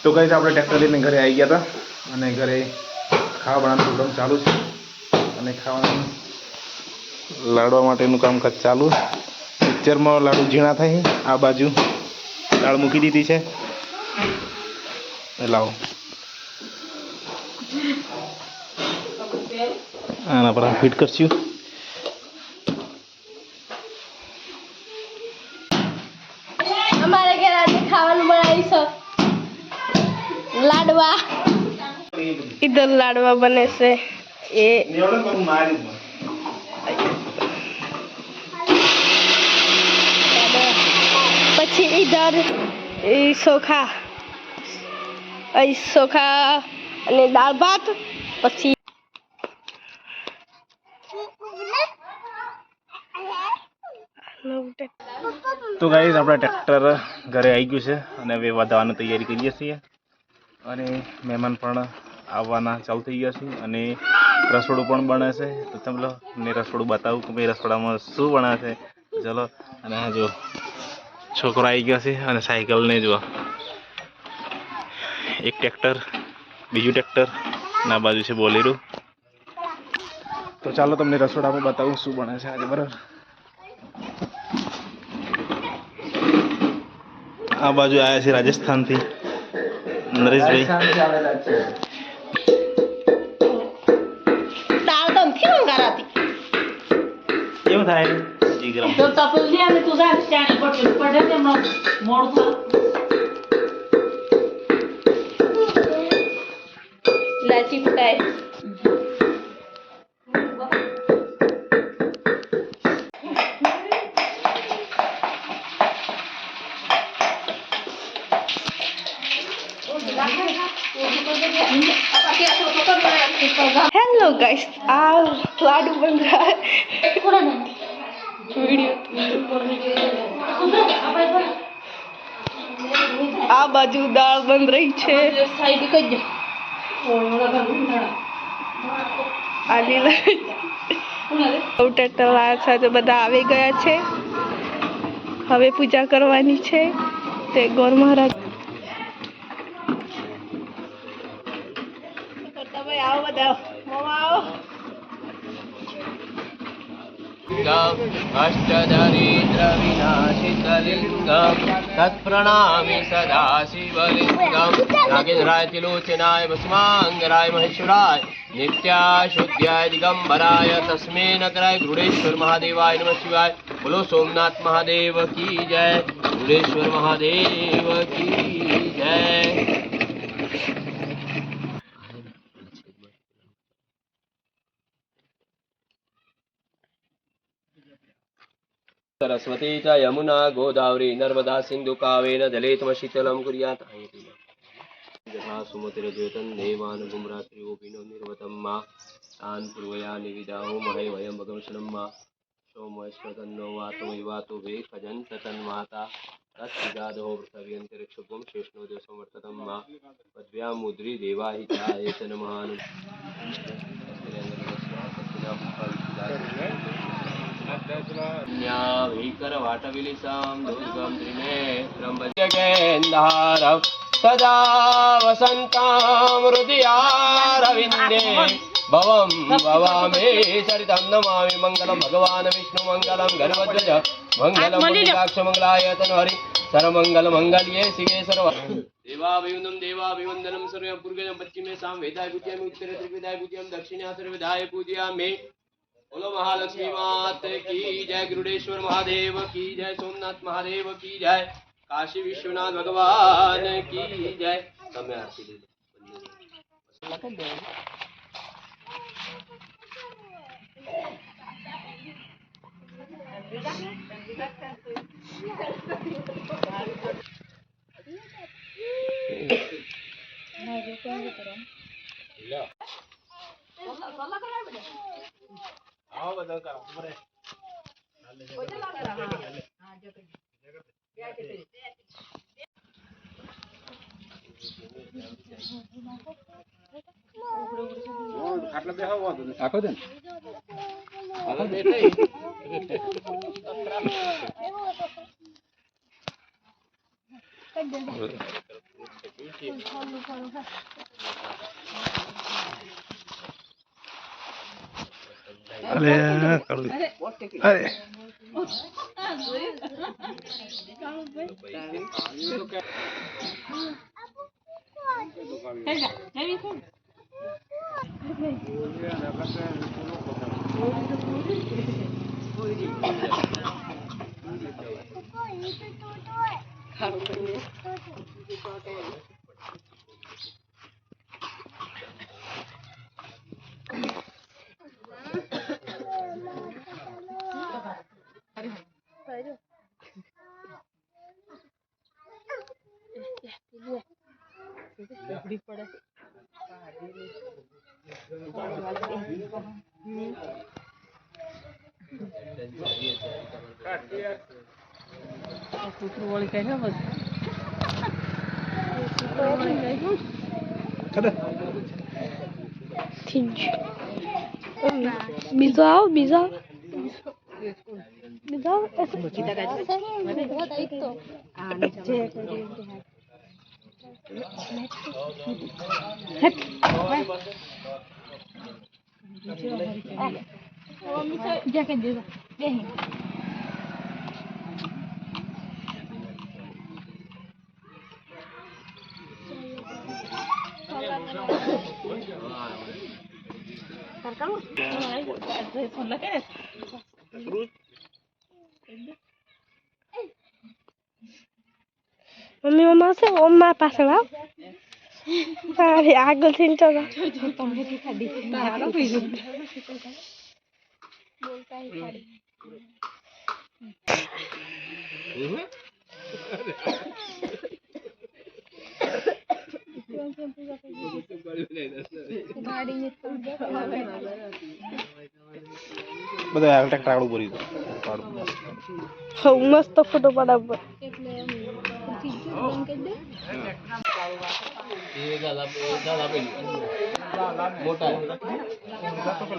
તો ગાઈસ આપણે ટ્રેક્ટર લઈને ઘરે આવી ગયા હતા અને ઘરે ખાવા બનાવવાનો પ્રોગ્રામ ચાલુ છે અને ખાવાનું લાડવા માટેનું કામકાજ ચાલુ. પિક્ચરમાં લાડુ ઝીણા થાય. આ બાજુ દાળ મૂકી દીધી છે. લાવો આના પર ફિટ કરશું. અમારે ઘરે આજે ખાવાનું બનાવીશું લાડવા. इधर लाडवा बने से ये પછી इधर ચોખા અને દાળ ભાત. પછી તો ગાઈસ આપણા ટ્રેક્ટર ઘરે આવી ગયું છે અને હવે વધારવાની તૈયારી કરીએ છીએ અને મહેમાન પણ આવવાના ચાલુ થઈ ગયા છે અને રસોડું પણ બને છે. તો ચલો ને રસોડું બતાવું કે ભાઈ રસોડામાં શું બને છે. ચલો અને જો છોકરો આવી ગયા છે અને સાયકલને જો એક ટ્રેક્ટર, બીજું ટ્રેક્ટર ના બાજુ છે બોલેરો. તો ચાલો તમને રસોડામાં બતાવું શું બને છે આજે. બરાબર, આ બાજુ આવ્યા છે રાજસ્થાનથી નરેશભાઈ. દાળ તો નથી મંગારાતી. કેવું થાય જીગરમ? તો તપેલી અને તું જા સ્ટેન્ડ પર પડે તે મોડ પર इलायची फुटाए. हेलो गाइस, आ लाडू बन रहा है. आ बाजू दाल बन रही છે. સાઈડ કરી દે. આલી ટ્રેક્ટર લાયા છે તો બધા આવી ગયા છે. હવે પૂજા કરવાની છે તે ગોર મહારાજ. ભાઈ આવો બધા મામા આવો. अष्टदरिद्रविनाशितलिङ्गं तत्प्रणामि सदा शिवलिङ्गं नागेन्द्राय त्रिलोचनाय वसुमाङ्गराय महेश्वराय नित्याशुद्ध्याय दिगंबराय तस्मै नकराय गरुडेश्वर महादेवाय नमः शिवाय. बोलो सोमनाथ महादेव की जय, गरुडेश्वर महादेव की जय. सरस्वती च यमुना गोदावरी नर्मदा सिंधु कावेरी जलेतम शीतलम कुर्यात्. यथा सुमतिरद्वैतं देवान् गुमरात्रियोपिनो निर्वतं मा तान् पूर्वया निविदाहो महे वयं भगवशनं मा सोमश्वतन्नो वातो विवातो वे खजन्त तन्माता तत्सिदादो पृथ्व्यन्तरिक्षुपं शेषनो देवसमर्ततं मा पद्व्यामुद्री देवाहिताय च नमः. भीकर वाटविलिसां दुर्गं त्रिनेत्रं भजगेन्धारं सदा वसन्तां हृदयारविन्दे भवं भवामि चरितं नमामि. मंगलं भगवान् विष्णु मंगलं गणध्वज मंगलं मंगलाक्ष मंगलाय तनहरि सर्वमंगल मंगल्ये शिवे सर्व. देवाभिवन्दनं सर्वं पूर्वजं पश्चिमे साम वेदाय पूजयामि उत्तरे त्रिविधाय पूजयामि दक्षिणे सर्वविधाय पूजयामि. बोलो महालक्ष्मी मात की जय, गरुडेश्वर महादेव की जय, सोमनाथ महादेव की जय, काशी विश्वनाथ भगवान की जय. તમે આરતી દે. आओ बदल करो बरे ખાટલા બે હવા દો આખો દે આખો દે અરે કડવી. અરે બીજો આવો બીજો મમ્મી મમ્મા છે ઓમ્મા પાછળ આવ તારી આગળથી તો બધા ટ્રેક્ટર આગળ ભરી મસ્ત ફોટો પડાવ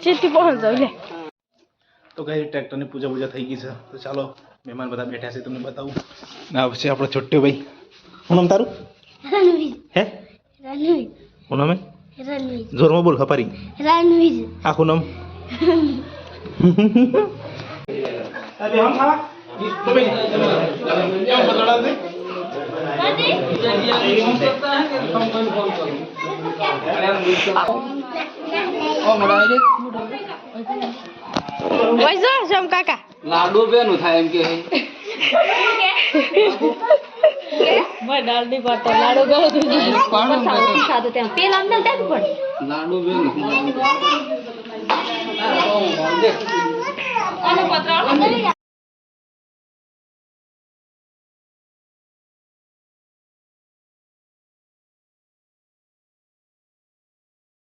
ચેતી પહોંચ જાવ લે. તો કઈ ટ્રેક્ટરની પૂજા થઈ ગઈ છે. તો ચાલો મહેમાન બધા બેઠા છે તમને બતાવું. ના પછી આપણો છોટ્યો ભાઈ. શું નામ તારું? હે શું નામ? જોરમાં બોલ ખપારી. આખું નામ? કાકા લાડુ બેનું થાય એમ કે લાડુ બેનું